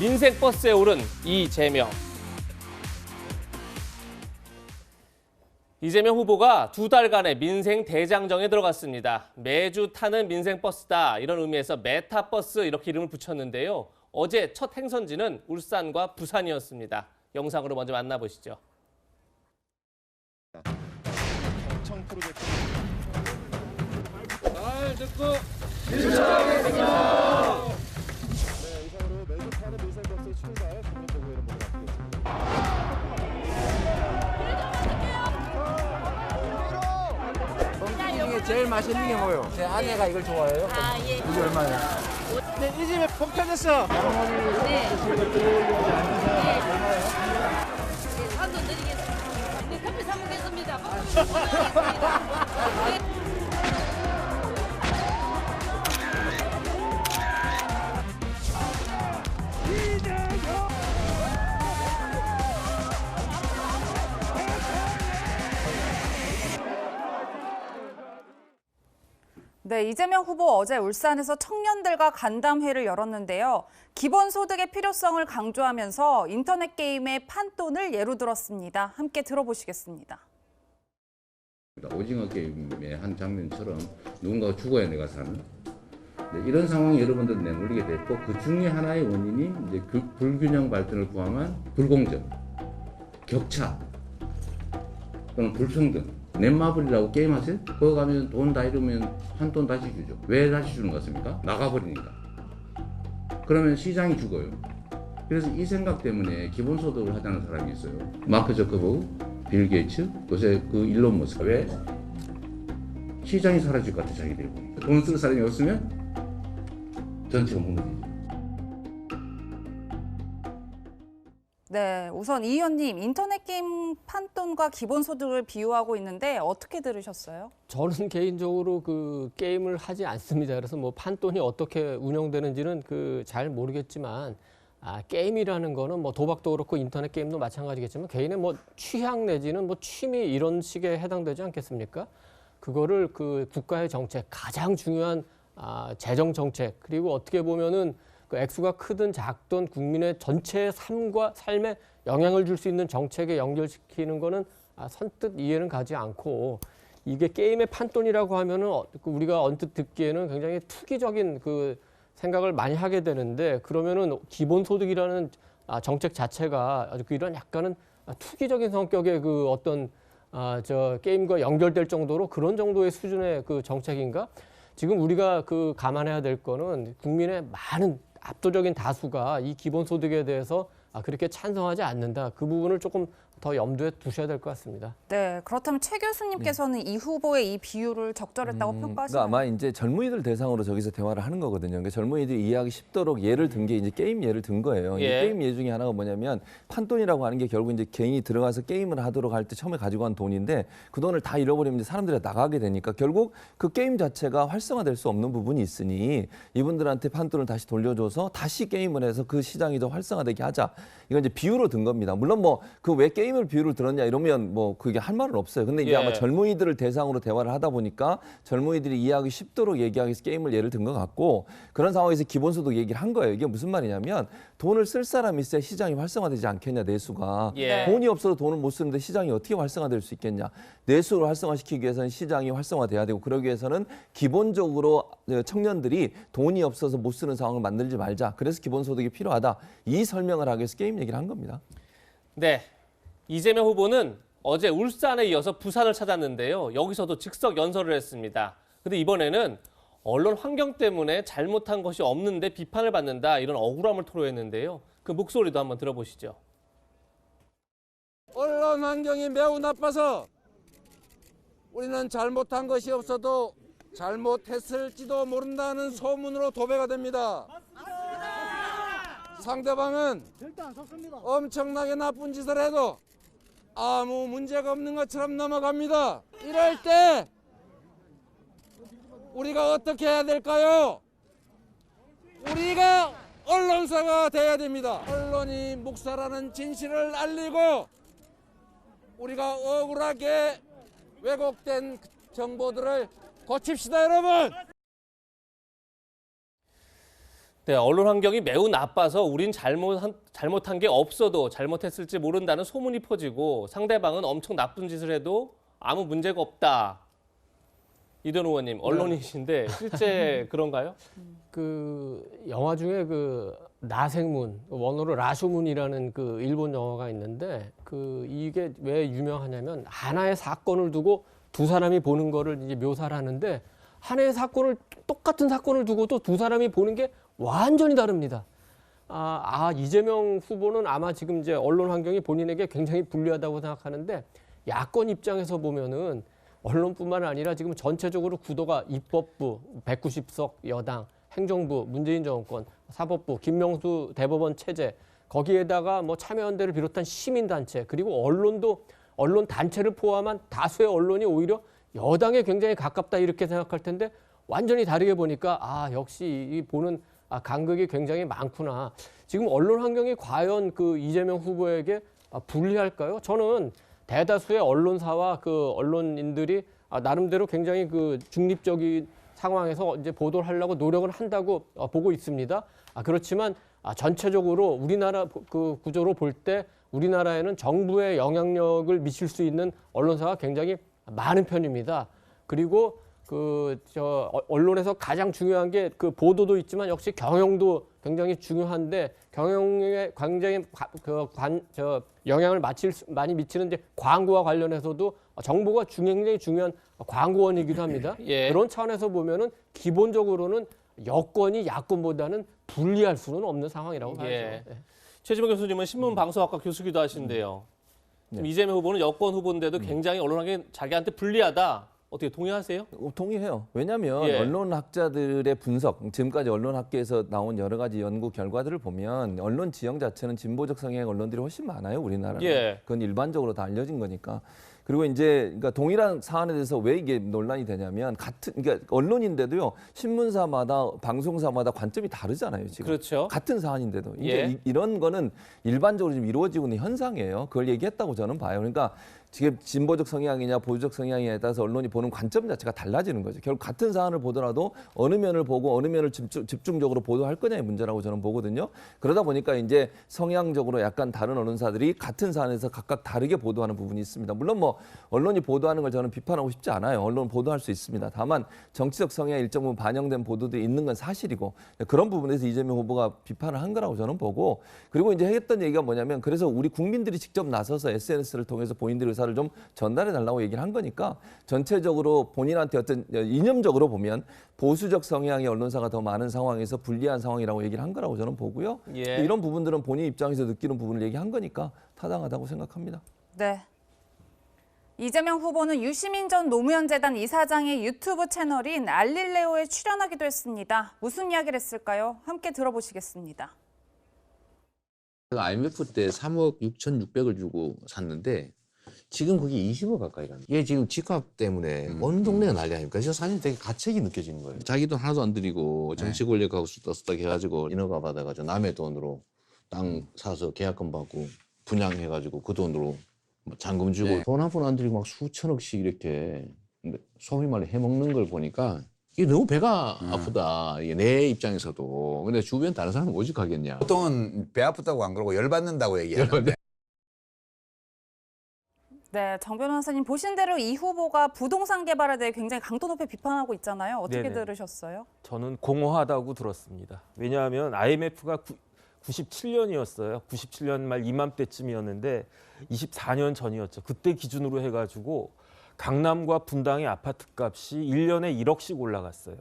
민생버스에 오른 이재명. 이재명 후보가 2달간의 민생 대장정에 들어갔습니다. 매주 타는 민생버스다 이런 의미에서 메타버스 이렇게 이름을 붙였는데요. 어제 첫 행선지는 울산과 부산이었습니다. 영상으로 먼저 만나보시죠. 청 프로젝트. 잘 듣고 실천하겠습니다. 네, 이상으로 매주 타는 민생버스 출발 국민 보고 이런 모습 이 중에 제일 맛있는 게 뭐예요? 제 아내가 이걸 좋아해요. 예. 이게 얼마예요? 네, 이 집에 폭 터졌어. 네. 산도 드리겠습니다. 네, 커피 사 먹겠습니다. 네, 이재명 후보 어제 울산에서 청년들과 간담회를 열었는데요. 기본소득의 필요성을 강조하면서 인터넷 게임의 판돈을 예로 들었습니다. 함께 들어보시겠습니다. 오징어 게임의 한 장면처럼 누군가가 죽어야 내가 사는 이런 상황이 여러분들 내몰리게 됐고 그 중에 하나의 원인이 이제 그 불균형 발전을 포함한 불공정, 격차 또는 불평등. 넷마블이라고 게임하세요? 거기 가면 돈 다 잃으면 한 돈 다시 주죠. 왜 다시 주는 것 같습니까? 나가버리니까. 그러면 시장이 죽어요. 그래서 이 생각 때문에 기본소득을 하자는 사람이 있어요. 마크 저커버그, 빌 게이츠, 요새 그 일론 머스크. 왜? 시장이 사라질 것 같아, 자기들이 보니까. 돈 쓸 사람이 없으면 전체가 무너지죠. 네, 우선 이 의원님, 인터넷 게임 판돈과 기본소득을 비유하고 있는데 어떻게 들으셨어요? 저는 개인적으로 그 게임을 하지 않습니다. 그래서 뭐 판돈이 어떻게 운영되는지는 잘 모르겠지만 게임이라는 거는 뭐 도박도 그렇고 인터넷 게임도 마찬가지겠지만 개인의 뭐 취향 내지는 뭐 취미 이런 식에 해당되지 않겠습니까? 그거를 그 국가의 정책, 가장 중요한 재정 정책, 그리고 어떻게 보면은 그 액수가 크든 작든 국민의 전체 삶에 영향을 줄 수 있는 정책에 연결시키는 거는 선뜻 이해는 가지 않고, 이게 게임의 판돈이라고 하면은 우리가 언뜻 듣기에는 굉장히 투기적인 그 생각을 많이 하게 되는데, 그러면은 기본소득이라는 정책 자체가 아주 이런 약간은 투기적인 성격의 그 어떤 게임과 연결될 정도로 그런 정도의 수준의 그 정책인가? 지금 우리가 감안해야 될 거는 국민의 많은 압도적인 다수가 이 기본소득에 대해서 그렇게 찬성하지 않는다. 그 부분을 조금 더 염두에 두셔야 될 것 같습니다. 네, 그렇다면 최 교수님께서는 이 후보의 이 비유를 적절했다고 평가하시나요? 그러니까 아마 이제 젊은이들 대상으로 저기서 대화를 하는 거거든요. 그러니까 젊은이들이 이해하기 쉽도록 예를 든 게 이제 게임 예를 든 거예요. 예. 게임 예 중에 하나가 뭐냐면 판돈이라고 하는 게 결국 이제 개인이 들어가서 게임을 하도록 할 때 처음에 가지고 간 돈인데 그 돈을 다 잃어버리면 이제 사람들이 나가게 되니까 결국 그 게임 자체가 활성화될 수 없는 부분이 있으니 이분들한테 판돈을 다시 돌려줘서 다시 게임을 해서 그 시장이 더 활성화되게 하자. 이건 이제 비유로 든 겁니다. 물론 뭐 그 왜 게임을 비유를 들었냐 이러면 뭐 그게 할 말은 없어요. 근데 이제 아마 젊은이들을 대상으로 대화를 하다 보니까 젊은이들이 이해하기 쉽도록 얘기하기 위해서 게임을 예를 든 것 같고, 그런 상황에서 기본소득 얘기를 한 거예요. 이게 무슨 말이냐면 돈을 쓸 사람이 있어야 시장이 활성화되지 않겠냐, 내수가. 돈이 없어도 돈을 못 쓰는데 시장이 어떻게 활성화될 수 있겠냐. 내수를 활성화시키기 위해서는 시장이 활성화돼야 되고, 그러기 위해서는 기본적으로 청년들이 돈이 없어서 못 쓰는 상황을 만들지 말자. 그래서 기본소득이 필요하다. 이 설명을 하기 위해서 게임 얘기를 한 겁니다. 네, 이재명 후보는 어제 울산에 이어서 부산을 찾았는데요. 여기서도 즉석 연설을 했습니다. 근데 이번에는 언론 환경 때문에 잘못한 것이 없는데 비판을 받는다, 이런 억울함을 토로했는데요. 그 목소리도 한번 들어보시죠. 언론 환경이 매우 나빠서 우리는 잘못한 것이 없어도 잘못했을지도 모른다는 소문으로 도배가 됩니다. 상대방은 엄청나게 나쁜 짓을 해도 아무 문제가 없는 것처럼 넘어갑니다. 이럴 때 우리가 어떻게 해야 될까요? 우리가 언론사가 돼야 됩니다. 언론이 묵살하는 진실을 알리고 우리가 억울하게 왜곡된 정보들을 고칩시다, 여러분. 네, 언론 환경이 매우 나빠서 우린 잘못한 게 없어도 잘못했을지 모른다는 소문이 퍼지고 상대방은 엄청 나쁜 짓을 해도 아무 문제가 없다. 이든 의원님, 언론이신데 실제 그런가요? 그 영화 중에 그 나생문, 원어로 라쇼문이라는 그 일본 영화가 있는데 그 이게 왜 유명하냐면 하나의 사건을 두고 두 사람이 보는 거를 이제 묘사를 하는데 하나의 사건을 똑같은 사건을 두고도 두 사람이 보는 게 완전히 다릅니다. 이재명 후보는 아마 지금 이제 언론 환경이 본인에게 굉장히 불리하다고 생각하는데 야권 입장에서 보면은 언론뿐만 아니라 지금 전체적으로 구도가 입법부, 190석 여당, 행정부, 문재인 정권, 사법부, 김명수 대법원 체제, 거기에다가 뭐 참여연대를 비롯한 시민단체, 그리고 언론도 언론 단체를 포함한 다수의 언론이 오히려 여당에 굉장히 가깝다 이렇게 생각할 텐데 완전히 다르게 보니까 역시 이 보는 간극이 굉장히 많구나. 지금 언론 환경이 과연 그 이재명 후보에게 불리할까요? 저는 대다수의 언론사와 그 언론인들이 나름대로 굉장히 그 중립적인 상황에서 이제 보도를 하려고 노력을 한다고 보고 있습니다. 그렇지만 전체적으로 우리나라 그 구조로 볼 때 우리나라에는 정부의 영향력을 미칠 수 있는 언론사가 굉장히 많은 편입니다. 그리고 언론에서 가장 중요한 게 그 보도도 있지만 역시 경영도 굉장히 중요한데 경영에 굉장히 영향을 많이 미치는 이제 광고와 관련해서도 정보가 굉장히 중요한 광고원이기도 합니다. 예. 그런 차원에서 보면은 기본적으로는 여권이 야권보다는 불리할 수는 없는 상황이라고 봐야죠. 예. 네. 최지봉 교수님은 신문방송학과 교수기도 하신데요. 지금 이재명 후보는 여권 후보인데도 굉장히 언론 환경이 자기한테 불리하다. 어떻게 동의하세요? 동의해요. 왜냐하면 예. 언론학자들의 분석, 지금까지 언론학계에서 나온 여러 가지 연구 결과들을 보면 언론 지형 자체는 진보적 성향의 언론들이 훨씬 많아요, 우리나라는. 예. 그건 일반적으로 다 알려진 거니까. 그리고 이제 그러니까 동일한 사안에 대해서 왜 이게 논란이 되냐면 그러니까 언론인데도요 신문사마다 방송사마다 관점이 다르잖아요 지금. 그렇죠. 같은 사안인데도 이제 예. 이런 거는 일반적으로 지금 이루어지고 있는 현상이에요. 그걸 얘기했다고 저는 봐요. 그러니까 지금 진보적 성향이냐 보수적 성향이냐에 따라서 언론이 보는 관점 자체가 달라지는 거죠. 결국 같은 사안을 보더라도 어느 면을 보고 어느 면을 집중적으로 보도할 거냐의 문제라고 저는 보거든요. 그러다 보니까 이제 성향적으로 약간 다른 언론사들이 같은 사안에서 각각 다르게 보도하는 부분이 있습니다. 물론 뭐 언론이 보도하는 걸 저는 비판하고 싶지 않아요. 언론은 보도할 수 있습니다. 다만 정치적 성향이 일정 부분 반영된 보도들이 있는 건 사실이고 그런 부분에서 이재명 후보가 비판을 한 거라고 저는 보고 그리고 이제 했던 얘기가 뭐냐면 그래서 우리 국민들이 직접 나서서 SNS를 통해서 본인들의 의사를 좀 전달해 달라고 얘기를 한 거니까 전체적으로 본인한테 어떤 이념적으로 보면 보수적 성향의 언론사가 더 많은 상황에서 불리한 상황이라고 얘기를 한 거라고 저는 보고요. 예. 이런 부분들은 본인 입장에서 느끼는 부분을 얘기한 거니까 타당하다고 생각합니다. 네. 이재명 후보는 유시민 전 노무현 재단 이사장의 유튜브 채널인 알릴레오에 출연하기도 했습니다. 무슨 이야기를 했을까요? 함께 들어보시겠습니다. IMF 때 3억 6,600을 주고 샀는데 지금 그게 20억 가까이 가는 거예요. 이게 지금 집값 때문에 온 동네가 난리 아닙니까? 그래서 사실 되게 가책이 느껴지는 거예요. 자기 돈 하나도 안 들이고 정치 권력하고 수다 해가지고 인허가 받아가지고 남의 돈으로 땅 사서 계약금 받고 분양해가지고 그 돈으로 잔금 주고 돈 한 푼 안 들이고 막 수천억씩 이렇게 소위 말해 해먹는 걸 보니까 이게 너무 배가 아프다. 이게 내 입장에서도. 근데 주변 다른 사람은 오직하겠냐. 보통은 배 아프다고 안 그러고 열받는다고 얘기하는데. 네, 정 변호사님 보신 대로 이 후보가 부동산 개발에 대해 굉장히 강도 높게 비판하고 있잖아요. 어떻게 네네. 들으셨어요? 저는 공허하다고 들었습니다. 왜냐하면 IMF가 97년이었어요. 97년 말 이맘때쯤이었는데 24년 전이었죠. 그때 기준으로 해가지고 강남과 분당의 아파트 값이 1년에 1억씩 올라갔어요.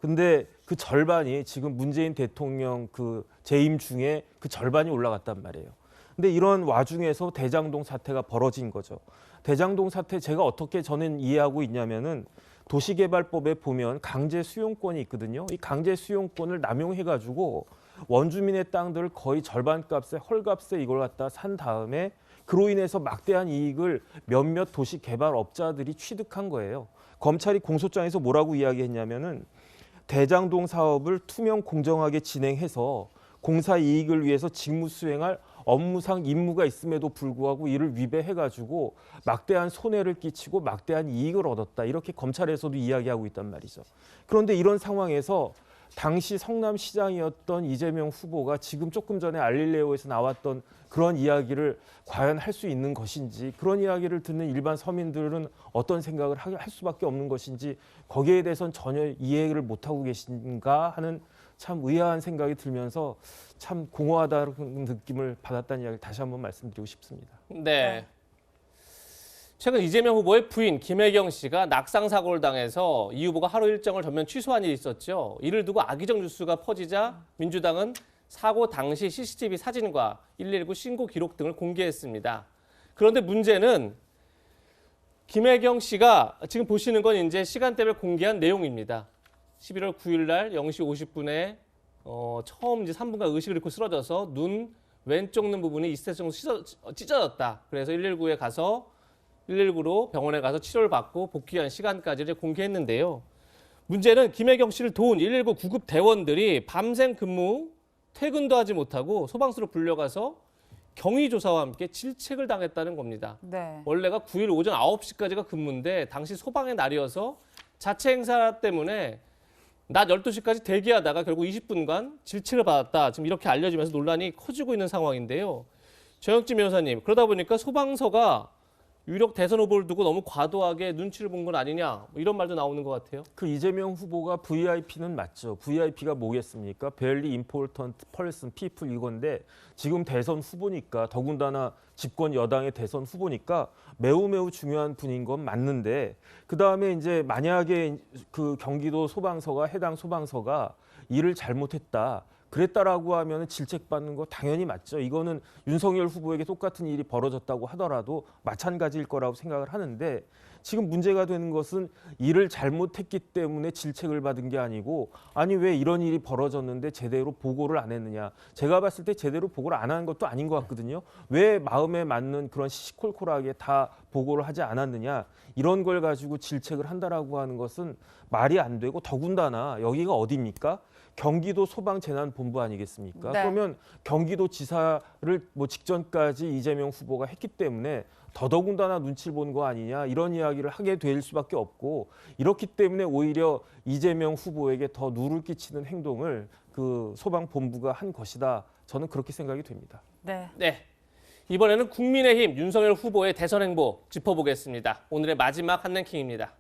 근데 그 절반이 지금 문재인 대통령 그 재임 중에 그 절반이 올라갔단 말이에요. 근데 이런 와중에서 대장동 사태가 벌어진 거죠. 대장동 사태 제가 어떻게 저는 이해하고 있냐면은 도시개발법에 보면 강제 수용권이 있거든요. 이 강제 수용권을 남용해가지고 원주민의 땅들을 거의 절반 값에 헐값에 이걸 갖다 산 다음에 그로 인해서 막대한 이익을 몇몇 도시개발업자들이 취득한 거예요. 검찰이 공소장에서 뭐라고 이야기했냐면은 대장동 사업을 투명 공정하게 진행해서 공사 이익을 위해서 직무 수행할 업무상 임무가 있음에도 불구하고 이를 위배해가지고 막대한 손해를 끼치고 막대한 이익을 얻었다. 이렇게 검찰에서도 이야기하고 있단 말이죠. 그런데 이런 상황에서 당시 성남시장이었던 이재명 후보가 지금 조금 전에 알릴레오에서 나왔던 그런 이야기를 과연 할 수 있는 것인지, 그런 이야기를 듣는 일반 서민들은 어떤 생각을 할 수밖에 없는 것인지, 거기에 대해서는 전혀 이해를 못하고 계신가 하는 참 의아한 생각이 들면서 참 공허하다는 느낌을 받았다는 이야기를 다시 한번 말씀드리고 싶습니다. 네. 최근 이재명 후보의 부인 김혜경 씨가 낙상 사고를 당해서 이 후보가 하루 일정을 전면 취소한 일이 있었죠. 이를 두고 악의적 뉴스가 퍼지자 민주당은 사고 당시 CCTV 사진과 119 신고 기록 등을 공개했습니다. 그런데 문제는 김혜경 씨가 지금 보시는 건 이제 시간대를 공개한 내용입니다. 11월 9일 날 0시 50분에 처음 이제 3분간 의식을 잃고 쓰러져서 눈 왼쪽 눈 부분이 2cm 정도 찢어졌다. 그래서 119에 가서 119로 병원에 가서 치료를 받고 복귀한 시간까지를 공개했는데요. 문제는 김혜경 씨를 도운 119 구급 대원들이 밤샘 근무, 퇴근도 하지 못하고 소방서로 불려가서 경위 조사와 함께 질책을 당했다는 겁니다. 네. 원래가 9일 오전 9시까지가 근무인데 당시 소방의 날이어서 자체 행사 때문에 낮 12시까지 대기하다가 결국 20분간 질책을 받았다. 지금 이렇게 알려지면서 논란이 커지고 있는 상황인데요. 정혁진 변호사님, 그러다 보니까 소방서가 유력 대선 후보를 두고 너무 과도하게 눈치를 본 건 아니냐, 뭐 이런 말도 나오는 것 같아요. 그 이재명 후보가 VIP는 맞죠. VIP가 뭐겠습니까? Very Important Person, People 이건데 지금 대선 후보니까, 더군다나 집권 여당의 대선 후보니까 매우 중요한 분인 건 맞는데, 그다음에 이제 만약에 그 경기도 소방서가, 해당 소방서가 일을 잘못했다, 그랬다라고 하면 질책받는 거 당연히 맞죠. 이거는 윤석열 후보에게 똑같은 일이 벌어졌다고 하더라도 마찬가지일 거라고 생각을 하는데, 지금 문제가 되는 것은 일을 잘못했기 때문에 질책을 받은 게 아니고, 아니 왜 이런 일이 벌어졌는데 제대로 보고를 안 했느냐. 제가 봤을 때 제대로 보고를 안 한 것도 아닌 것 같거든요. 왜 마음에 맞는 그런 시시콜콜하게 다 보고를 하지 않았느냐. 이런 걸 가지고 질책을 한다라고 하는 것은 말이 안 되고, 더군다나 여기가 어디입니까? 경기도 소방재난본부 아니겠습니까? 네. 그러면 경기도 지사를 뭐 직전까지 이재명 후보가 했기 때문에 더더군다나 눈치를 본 거 아니냐, 이런 이야기를 하게 될 수밖에 없고, 이렇기 때문에 오히려 이재명 후보에게 더 누를 끼치는 행동을 그 소방본부가 한 것이다. 저는 그렇게 생각이 됩니다. 네. 네. 이번에는 국민의힘 윤석열 후보의 대선 행보 짚어보겠습니다. 오늘의 마지막 한랭킹입니다.